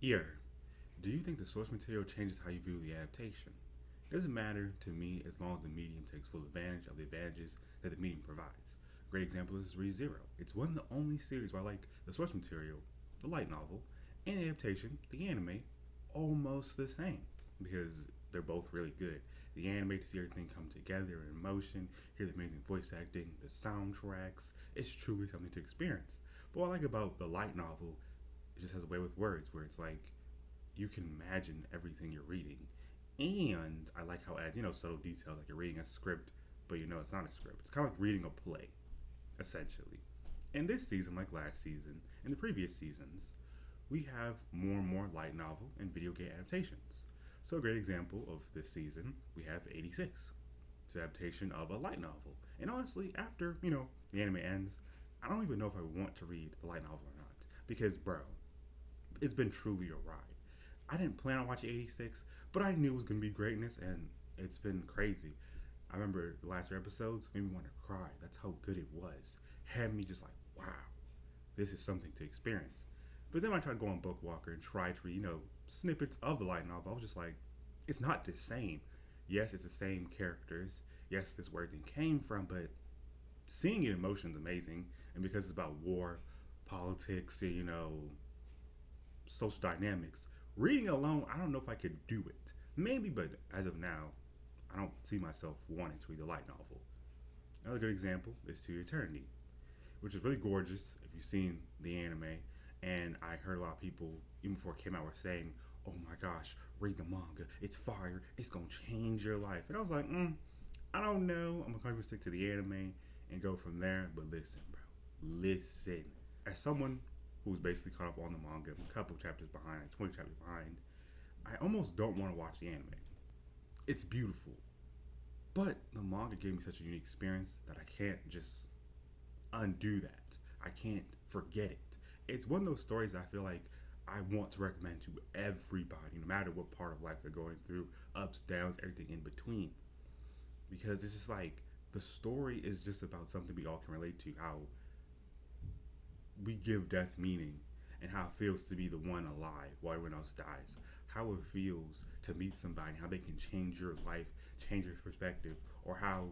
Here, do you think the source material changes how you view the adaptation? It doesn't matter to me as long as the medium takes full advantage of the advantages that the medium provides. A great example is ReZero. It's one of the only series where I like the source material, the light novel, and the adaptation, the anime, almost the same because they're both really good. The anime to see everything come together in motion, hear the amazing voice acting, the soundtracks, it's truly something to experience. But what I like about the light novel, it just has a way with words where it's like you can imagine everything you're reading. And I like how it adds, subtle details like you're reading a script, but it's not a script. It's kind of like reading a play, essentially. In this season, like last season, and the previous seasons, we have more and more light novel and video game adaptations. So a great example of this season, we have 86. It's an adaptation of a light novel. And honestly, after, the anime ends, I don't even know if I want to read the light novel or not. Because, bro, it's been truly a ride. I didn't plan on watching 86, but I knew it was going to be greatness, and it's been crazy. I remember the last 3 episodes made me want to cry. That's how good it was. Had me just like, wow, this is something to experience. But then I tried to go on Bookwalker and try to read, snippets of the light novel. I was just like, it's not the same. Yes, it's the same characters. Yes, this is where everything came from, but seeing it in motion is amazing. And because it's about war, politics, social dynamics, reading alone, I don't know if I could do it. Maybe, but as of now, I don't see myself wanting to read a light novel. Another good example is To Eternity, which is really gorgeous if you've seen the anime. And I heard a lot of people, even before it came out, were saying, oh my gosh, read the manga. It's fire. It's going to change your life. And I was like, I don't know. I'm going to stick to the anime and go from there. But listen, bro. Listen. As someone who's basically caught up on the manga, a couple chapters behind, like 20 chapters behind, I almost don't want to watch the anime. It's beautiful. But the manga gave me such a unique experience that I can't just undo that. I can't forget it. It's one of those stories that I feel like I want to recommend to everybody, no matter what part of life they're going through, ups, downs, everything in between. Because it's just like, the story is just about something we all can relate to, how we give death meaning, and how it feels to be the one alive while everyone else dies. How it feels to meet somebody, how they can change your life, change your perspective, or how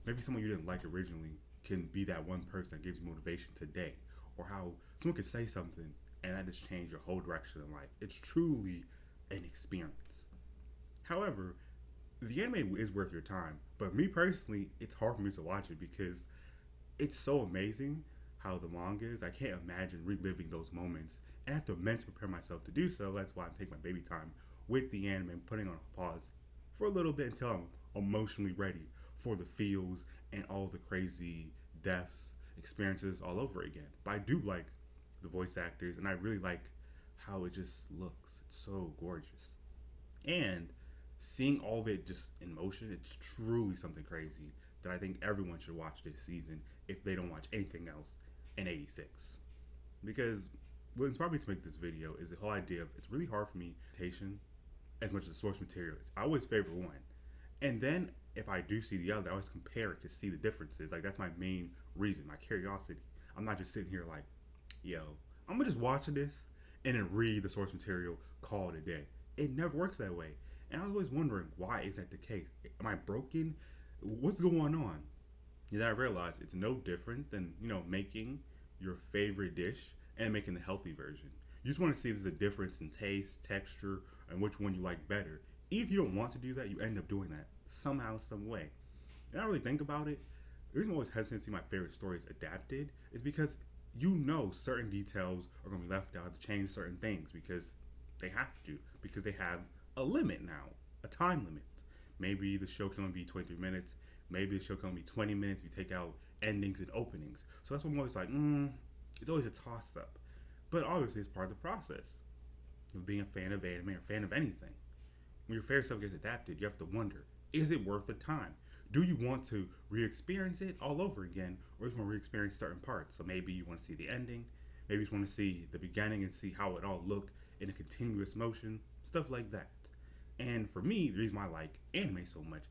maybe someone you didn't like originally can be that one person that gives you motivation today. Or how someone could say something and that just changed your whole direction in life. It's truly an experience. However, the anime is worth your time, but me personally, it's hard for me to watch it because it's so amazing how the manga is. I can't imagine reliving those moments, and I have to mentally prepare myself to do so. That's why I'm taking my baby time with the anime and putting on a pause for a little bit until I'm emotionally ready for the feels and all the crazy deaths, experiences all over again. But I do like the voice actors, and I really like how it just looks. It's so gorgeous. And seeing all of it just in motion, it's truly something crazy that I think everyone should watch this season if they don't watch anything else in 86. Because what inspired me to make this video is the whole idea of it's really hard for me adaptation as much as the source material. I always favor one. And then if I do see the other, I always compare it to see the differences. Like, that's my main reason, my curiosity. I'm not just sitting here like, yo, I'm gonna just watch this and then read the source material, call it a day. It never works that way. And I was always wondering, why is that the case? Am I broken? What's going on? And then I realized it's no different than, making your favorite dish and making the healthy version. You just want to see if there's a difference in taste, texture, and which one you like better. Even if you don't want to do that, you end up doing that somehow, some way. And I really think about it. The reason I'm always hesitant to see my favorite stories adapted is because certain details are going to be left out to change certain things because they have to, because they have a limit now, a time limit. Maybe the show can only be 23 minutes. Maybe the show can only be 20 minutes if you take out endings and openings. So that's why I'm always like, it's always a toss-up. But obviously it's part of the process of being a fan of anime or a fan of anything. When your favorite stuff gets adapted, you have to wonder, is it worth the time? Do you want to re-experience it all over again, or just want to re-experience certain parts? So maybe you want to see the ending, maybe you just want to see the beginning and see how it all looked in a continuous motion, stuff like that. And for me, the reason why I like anime so much,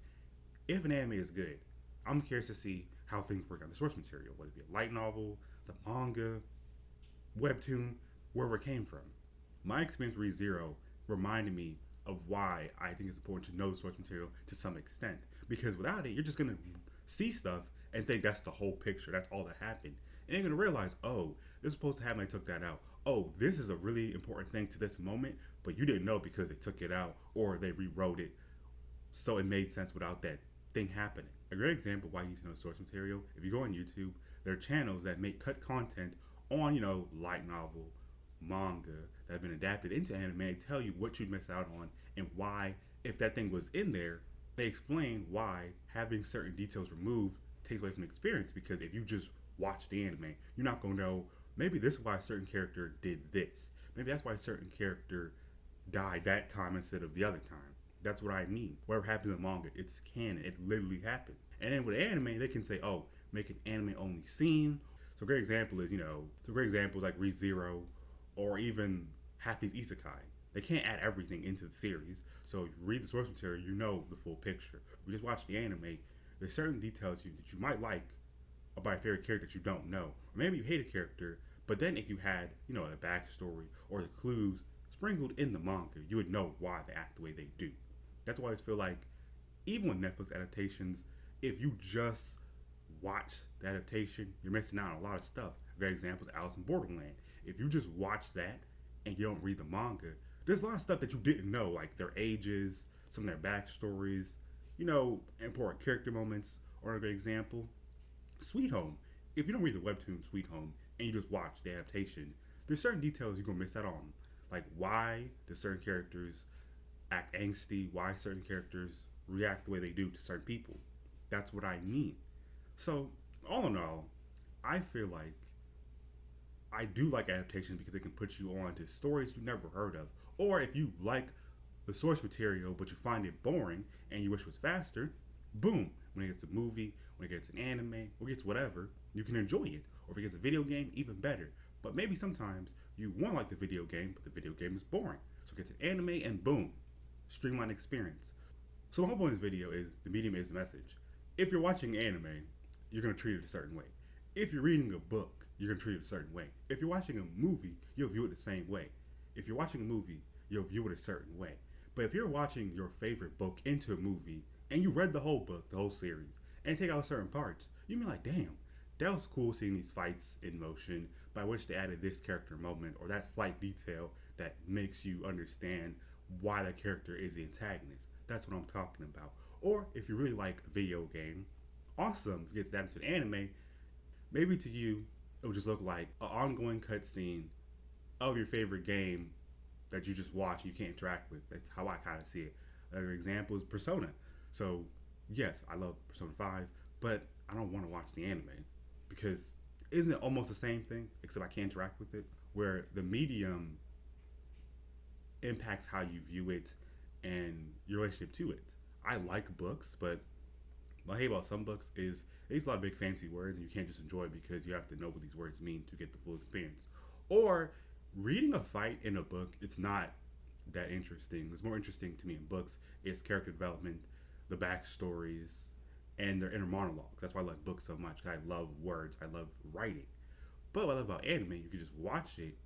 if an anime is good, I'm curious to see how things work on the source material, whether it be a light novel, the manga, webtoon, wherever it came from. My experience with ReZero reminded me of why I think it's important to know the source material to some extent. Because without it, you're just gonna see stuff and think that's the whole picture. That's all that happened. And you're gonna realize, oh, this was supposed to happen. I took that out. Oh, this is a really important thing to this moment, but you didn't know because they took it out or they rewrote it, so it made sense without that thing happening. A great example of why you need to know source material. If you go on YouTube, there are channels that make cut content on light novel, manga that have been adapted into anime. They tell you what you'd miss out on and why, if that thing was in there, they explain why having certain details removed takes away from the experience. Because if you just watch the anime, you're not gonna know maybe this is why a certain character did this. Maybe that's why a certain character died that time instead of the other time. That's what I mean. Whatever happens in manga, it's canon. It literally happened. And then with anime, they can say, oh, make an anime only scene. So a great example is, great examples like ReZero or even half these isekai. They can't add everything into the series. So if you read the source material, you know the full picture. If you just watch the anime, there's certain details that you might like about a favorite character that you don't know. Or maybe you hate a character, but then if you had, a backstory or the clues sprinkled in the manga, you would know why they act the way they do. That's why I just feel like, even with Netflix adaptations, if you just watch the adaptation, you're missing out on a lot of stuff. A great example is Alice in Borderland. If you just watch that and you don't read the manga, there's a lot of stuff that you didn't know, like their ages, some of their backstories, important character moments. Or a great example, Sweet Home. If you don't read the webtoon Sweet Home and you just watch the adaptation, there's certain details you're gonna miss out on, like why do certain characters act angsty, why certain characters react the way they do to certain people. That's what I mean. So, all in all, I feel like I do like adaptations because they can put you on to stories you never heard of. Or if you like the source material but you find it boring and you wish it was faster, boom, when it gets a movie, when it gets an anime, or gets whatever, you can enjoy it. Or if it gets a video game, even better. But maybe sometimes you want to like the video game, but the video game is boring. So it gets an anime and boom, streamlined experience. So my whole point of this video is the medium is the message. If you're watching anime, you're going to treat it a certain way. If you're reading a book, you're going to treat it a certain way. If you're watching a movie, you'll view it the same way. If you're watching a movie, you'll view it a certain way. But if you're watching your favorite book into a movie, and you read the whole book, the whole series, and take out certain parts, you mean like, damn, that was cool seeing these fights in motion, by which they added this character moment, or that slight detail that makes you understand why that character is the antagonist. That's what I'm talking about. Or if you really like a video game, awesome. If it gets adapted to an anime, maybe to you it would just look like an ongoing cutscene of your favorite game that you just watch and you can't interact with. That's how I kind of see it. Another example is Persona. So yes, I love Persona 5, but I don't want to watch the anime because isn't it almost the same thing except I can't interact with it? Where the medium impacts how you view it and your relationship to it. I like books, but what I hate about some books is they use a lot of big fancy words and you can't just enjoy it because you have to know what these words mean to get the full experience. Or reading a fight in a book, it's not that interesting. What's more interesting to me in books is character development, the backstories, and their inner monologues. That's why I like books so much. I love words. I love writing. But what I love about anime, you can just watch it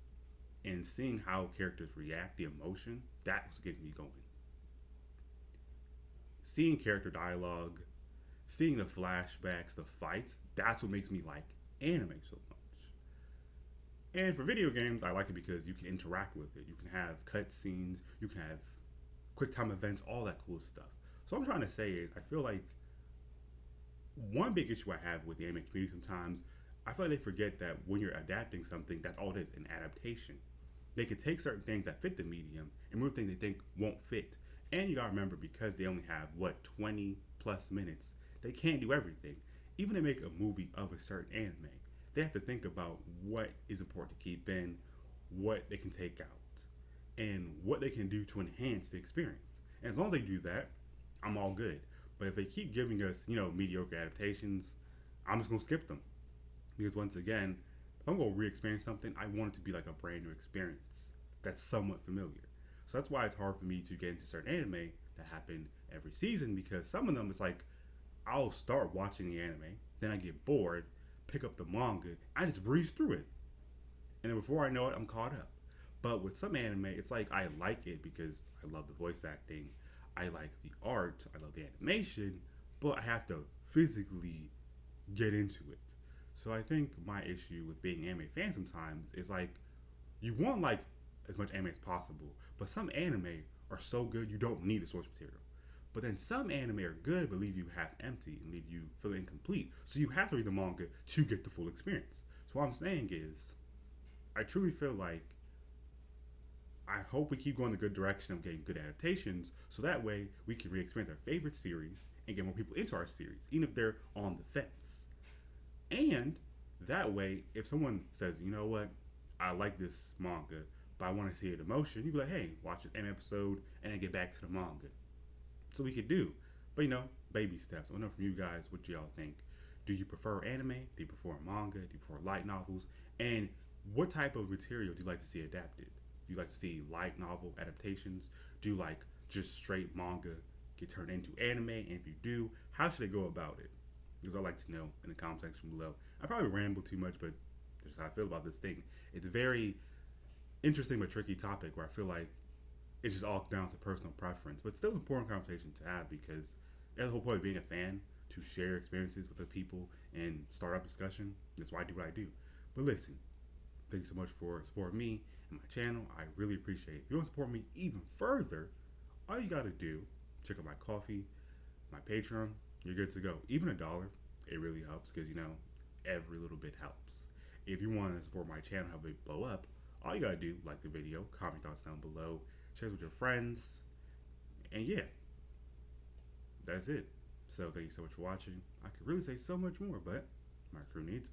and seeing how characters react, the emotion, that's getting me going. Seeing character dialogue, seeing the flashbacks, the fights, that's what makes me like anime so much. And for video games, I like it because you can interact with it. You can have cutscenes, you can have quick time events, all that cool stuff. So what I'm trying to say is, I feel like one big issue I have with the anime community sometimes, I feel like they forget that when you're adapting something, that's all it is, an adaptation. They could take certain things that fit the medium and remove things they think won't fit. And you gotta remember, because they only have, 20 plus minutes, they can't do everything. Even to make a movie of a certain anime, they have to think about what is important to keep in, what they can take out, and what they can do to enhance the experience. And as long as they do that, I'm all good. But if they keep giving us, mediocre adaptations, I'm just gonna skip them. Because once again, if I'm gonna re-experience something, I want it to be like a brand new experience that's somewhat familiar. So that's why it's hard for me to get into certain anime that happen every season, because some of them, it's like, I'll start watching the anime, then I get bored, pick up the manga, I just breeze through it. And then before I know it, I'm caught up. But with some anime, it's like I like it because I love the voice acting, I like the art, I love the animation, but I have to physically get into it. So I think my issue with being an anime fan sometimes is like you want like as much anime as possible, but some anime are so good you don't need the source material. But then some anime are good but leave you half empty and leave you feeling incomplete. So you have to read the manga to get the full experience. So what I'm saying is, I truly feel like I hope we keep going the good direction of getting good adaptations, so that way we can re-experience our favorite series and get more people into our series, even if they're on the fence. And that way, if someone says, you know what, I like this manga, but I want to see it in motion, you be like, hey, watch this anime episode and then get back to the manga. So we could do. But baby steps. I want to know from you guys what y'all think. Do you prefer anime? Do you prefer manga? Do you prefer light novels? And what type of material do you like to see adapted? Do you like to see light novel adaptations? Do you like just straight manga get turned into anime? And if you do, how should they go about it? Because I'd like to know in the comment section below. I probably ramble too much, but that's how I feel about this thing. It's a very interesting but tricky topic where I feel like it's just all down to personal preference. But still an important conversation to have because that's the whole point of being a fan, to share experiences with the people and start up discussion. That's why I do what I do. But listen, thanks so much for supporting me and my channel. I really appreciate it. If you want to support me even further, all you got to do, check out my coffee, my Patreon, you're good to go. Even $1, it really helps because, every little bit helps. If you want to support my channel, help it blow up, all you got to do, like the video, comment thoughts down below, share it with your friends, and yeah, that's it. So thank you so much for watching. I could really say so much more, but my crew needs